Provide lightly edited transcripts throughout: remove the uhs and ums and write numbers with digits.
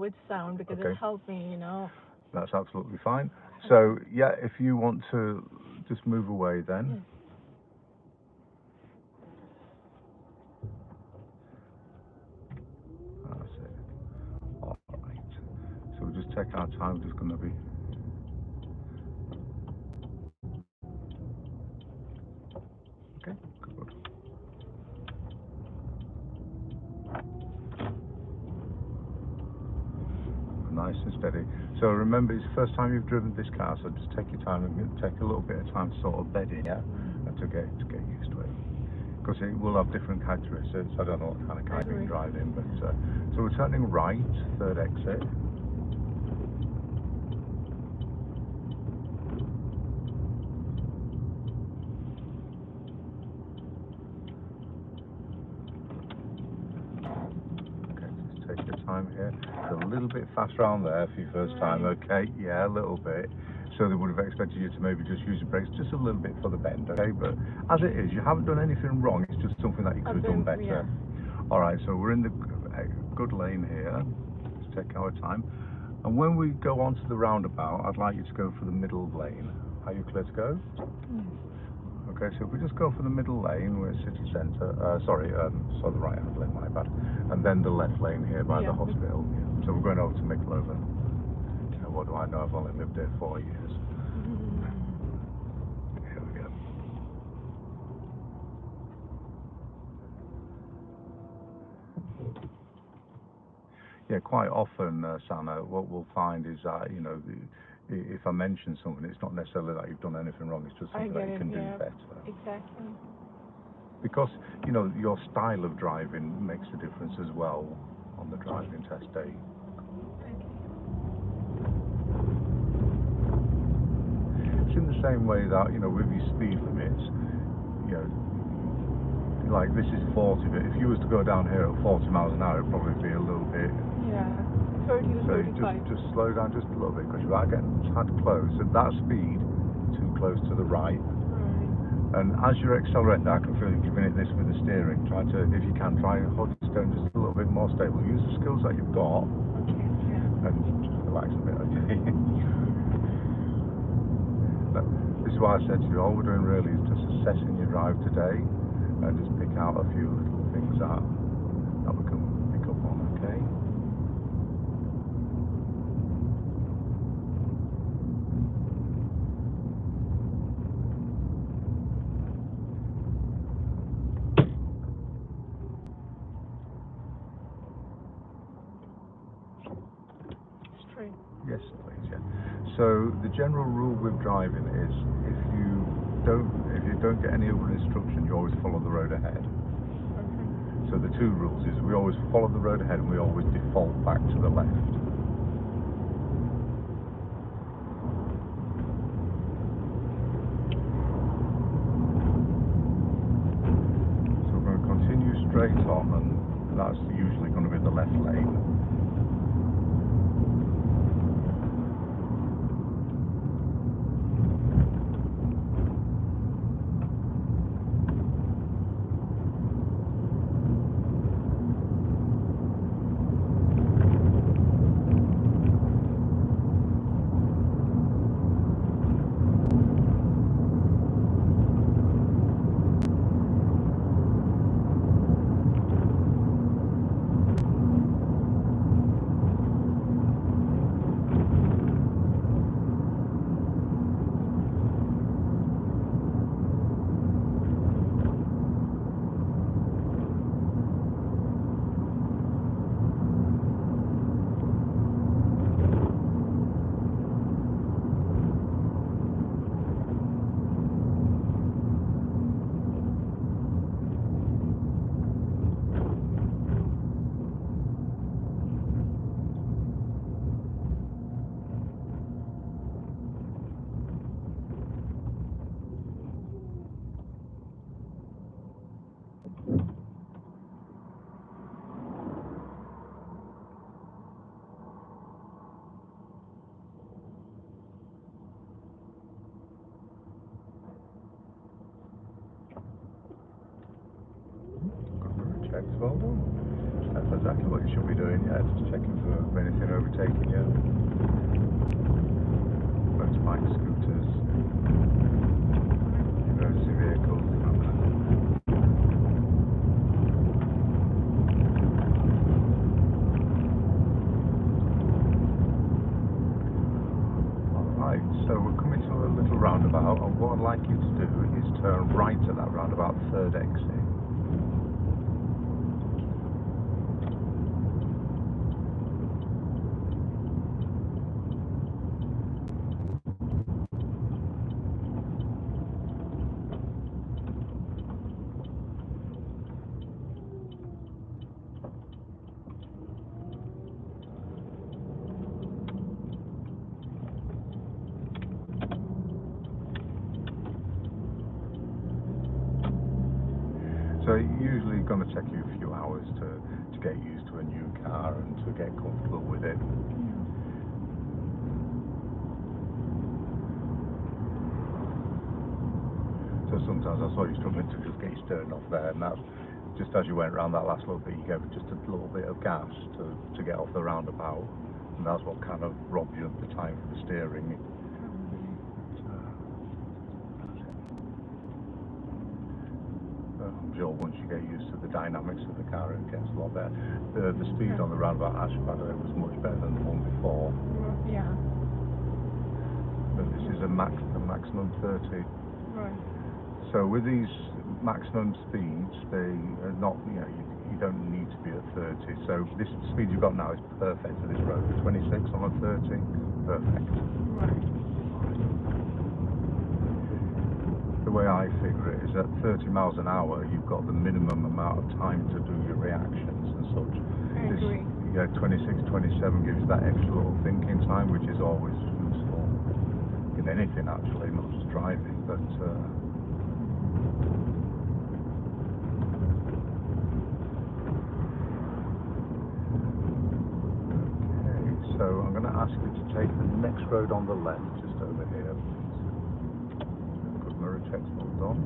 with sound because Okay. it helped me, you know. That's absolutely fine. So yeah, if you want to just move away then. Yes. That's it. All right. So we'll just take our time. We're just going to be. Okay. Good. Nice and steady. So remember, it's the first time you've driven this car, so just take your time and take a little bit of time to sort of bed in, yeah, and to get used to it. Because it will have different characteristics. I don't know what kind of car you're driving, but so we're turning right, third exit. Take your time here. It's a little bit fast around there for your first time, okay? Yeah, a little bit. So they would have expected you to maybe just use the brakes just a little bit for the bend, okay? But as it is, you haven't done anything wrong. It's just something that you could have done better. Yeah. All right, so we're in the good lane here. Let's take our time. And when we go onto the roundabout, I'd like you to go for the middle lane. Are you clear to go? Okay, so if we just go for the middle lane, we're city centre, the right hand lane, my bad, and then the left lane here by the hospital. So we're going over to Mickleover. What do I know? I've only lived there 4 years. Here we go. Yeah, quite often, Sana, what we'll find is that, you know, if I mention something, it's not necessarily that you've done anything wrong, it's just something that you can do better. Exactly. Because, you know, your style of driving makes a difference as well on the driving test day. It's in the same way that, you know, with your speed limits, you know, like this is 40, but if you was to go down here at 40 miles an hour, it'd probably be a little bit... Yeah, 30 to 35. Just slow down just a little bit, because you are getting a tad close. At that speed, too close to the right. And as you're accelerating, I can feel you giving it this with the steering. Try to, if you can, try and hold it down just a little bit more stable. Use the skills that you've got, and just relax a bit, okay? This is why I said to you, all we're doing really is just assessing your drive today, and just pick out a few little things that we can pick up on, okay? Straight. Yes, please, yeah. So the general rule with driving is if you don't get any other instruction, you always follow the road ahead. So the two rules is we always follow the road ahead and we always default back to the left. So we're going to continue straight on, and that's usually going to be the left lane. Checks, well done. exactly what you should be doing, yeah, just checking for anything overtaking you. Motorbike, scooters, emergency vehicles. Alright, so we're coming to a little roundabout, and what I'd like you to do is turn right at that roundabout, third exit. So usually going to take you a few hours to get used to a new car and to get comfortable with it. So sometimes I saw you struggling to just get your steering off there, and that's just as you went around that last little bit, you gave it just a little bit of gas to get off the roundabout, and that's what kind of robbed you of the time for the steering. I'm sure once you get used to the dynamics of the car, it gets a lot better. The speed on the roundabout, actually, by the way, was much better than the one before. Yeah. But this is a maximum 30. Right. So with these maximum speeds, they are not, you don't need to be at 30. So this speed you've got now is perfect for this road. 26 on a 30, perfect. Right. The way I figure it is at 30 miles an hour, you've got the minimum amount of time to do your reactions and such. I agree. Yeah, 26, 27 gives that extra little thinking time, which is always useful in anything actually, not just driving, but okay, so I'm going to ask you to take the next road on the left, just over here. Good mirror checks, well done.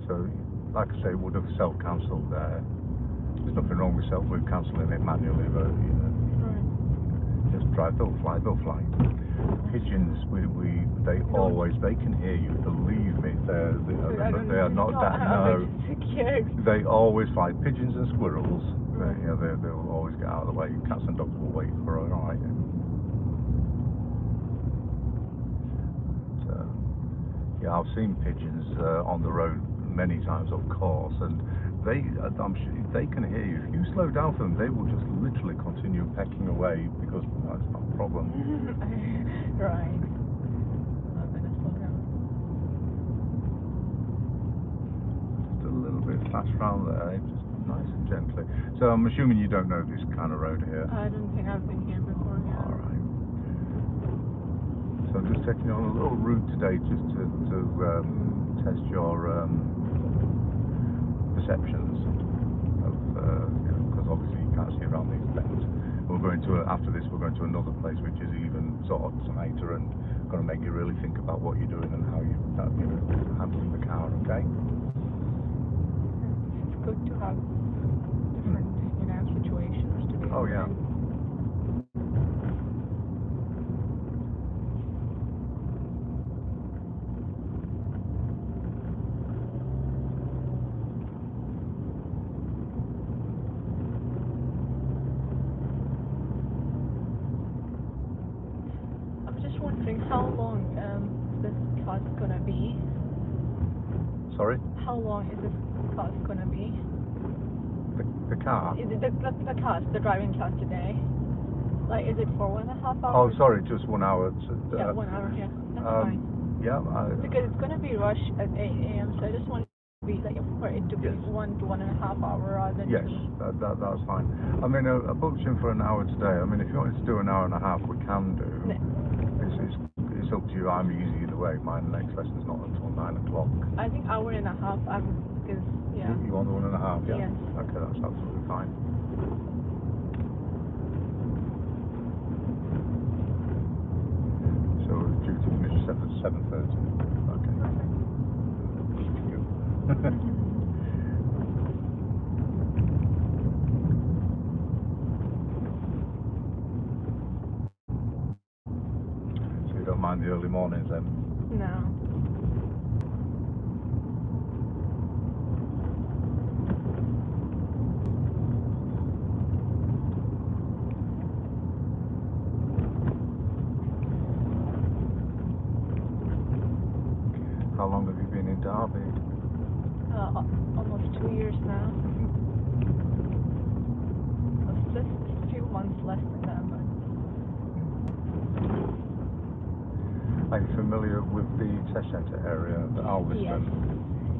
So, like I say, it would have self-cancelled there. There's nothing wrong with cancelling it manually, but just drive. They'll fly. Pigeons, they can hear you. Believe me, they are not that. No, they always fly. Pigeons and squirrels. They will always get out of the way. Cats and dogs will wait for it. All right. Yeah, I've seen pigeons on the road many times, of course, and I'm sure they can hear you. If you slow down for them, they will just literally continue pecking away because that's not a problem. Right. I'm gonna slow down. Just a little bit fast round there, just nice and gently. So I'm assuming you don't know this kind of road here. I don't think I've been here before. Yeah. All right. So I'm just taking you on a little route today, just to test your perceptions of, because obviously you can't see around these bends. We're going to after this, we're going to another place which is even sort of tighter and going to make you really think about what you're doing and how you're handling the car. Okay. It's good to have different, situations to be. Oh yeah. Wondering how long this class gonna be. Sorry? How long is this class gonna be? The car? Is it the class, the driving class today? Like, is it for 1.5 hours? Oh, sorry, just 1 hour. Yeah, 1 hour. Yeah, that's fine. Yeah. Because it's gonna be rush at 8 a.m. So I just want to be like for it to be 1 to 1.5 hour rather than. Yes, that's fine. I mean, I booked in for an hour today. I mean, if you wanted to do an hour and a half, we can do. It's up to you. I'm easy either way. My next lesson's not until 9 o'clock. I think hour and a half. Because You want the 1.5? Yeah. Yes. Okay, that's absolutely fine. 7:30. Okay. Thank you. So you don't mind the early mornings then? No. How long have you been in Derby? Almost 2 years now. It's just a few months less than that, but Are you familiar with the test centre area, the Alveston? yes.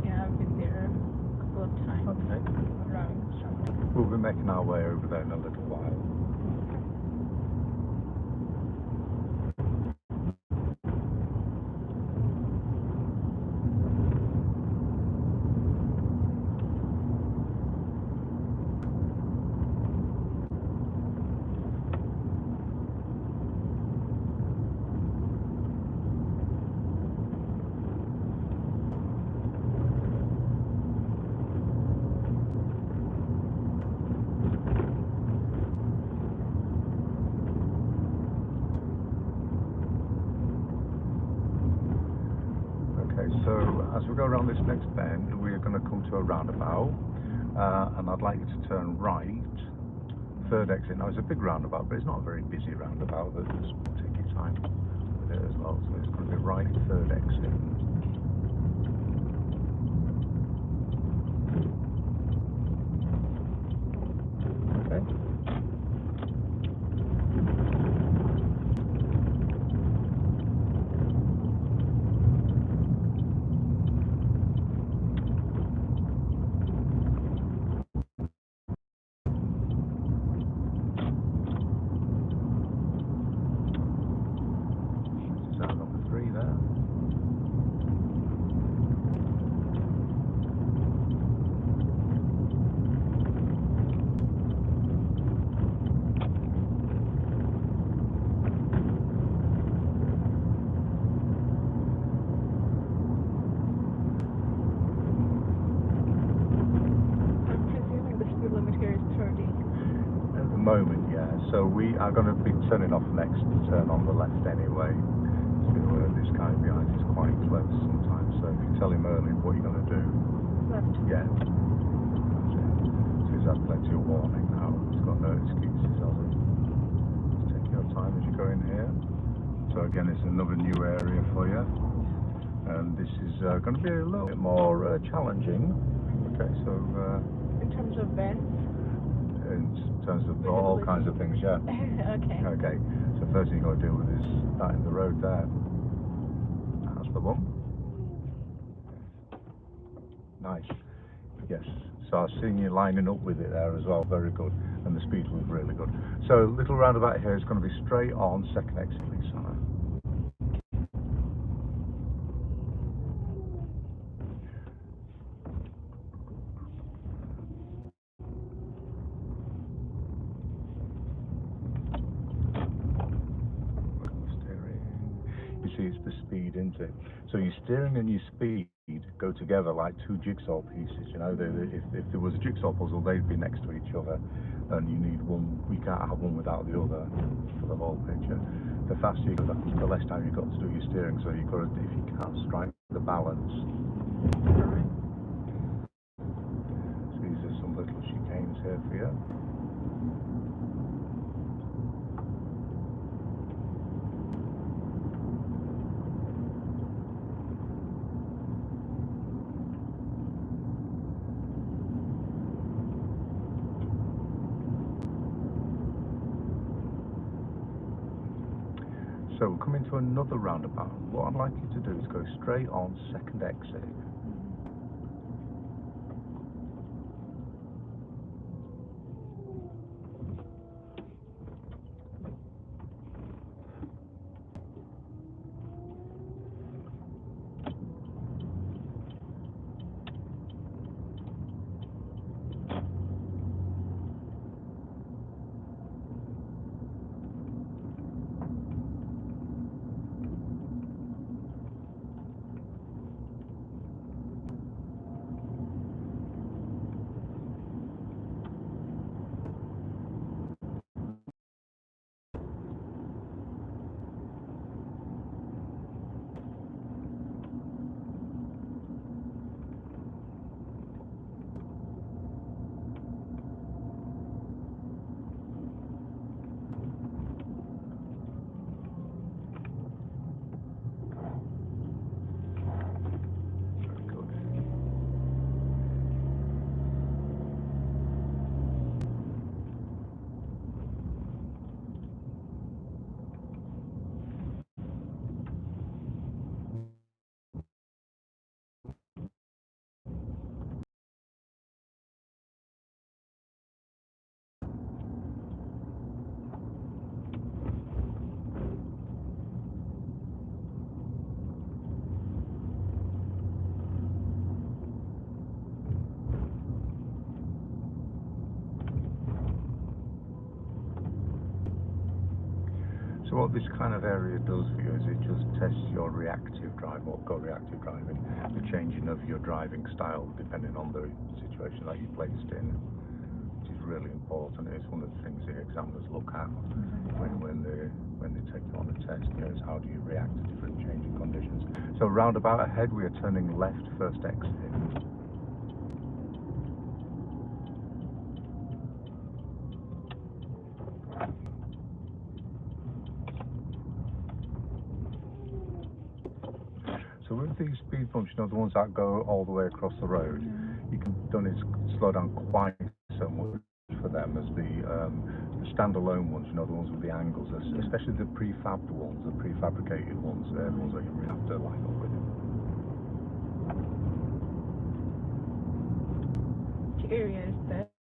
Yeah, I've been there a couple of times. Okay. Around somewhere. We'll be making our way over there in a little while. Okay, so as we go around this next bend, we're going to come to a roundabout, and I'd like you to turn right, third exit. Now it's a big roundabout, but it's not a very busy roundabout, but just take your time with it as well. So it's going to be right, third exit. Okay. So number 3 there. I'm presuming the speed limit here is 30. At the moment, yeah. So we are going to be turning off next to turn on the left anyway. So this guy behind is quite close sometimes. So if you tell him early what you're going to do, Left. yeah. So he's had plenty of warning now. He's got no excuses, has he? Just take your time as you go in here. So again, it's another new area for you. And this is going to be a little bit more challenging. Okay, so In terms of bends? in terms of all kinds of things, yeah. Okay. Okay, so first thing you've got to deal with is that in the road there. That's the one. Nice. Yes. So I've seen you lining up with it there as well. Very good. And the speed was really good. So little roundabout here is going to be straight on, second exit, Lisa. You see, it's the speed, isn't it? So your steering and your speed go together like two jigsaw pieces. You know, if there was a jigsaw puzzle, they'd be next to each other, and you need one. We can't have one without the other for the whole picture. The faster you go, the less time you've got to do your steering. So you've got to, if you can't strike the balance. So these are some little chicanes here for you. So we're coming to another roundabout. What I'd like you to do is go straight on, second exit. what this kind of area does for you is it just tests your reactive driving, what we call reactive driving, the changing of your driving style depending on the situation that you're placed in, which is really important. It's one of the things the examiners look at when they take you on the test, is how do you react to different changing conditions. So roundabout ahead, we are turning left, first exit. So with these speed bumps, the ones that go all the way across the road, you can don't need to slow down quite so much for them as the standalone ones, the ones with the angles, especially the prefabbed ones, the prefabricated ones, they're the ones that you really have to line up with. Which area is that?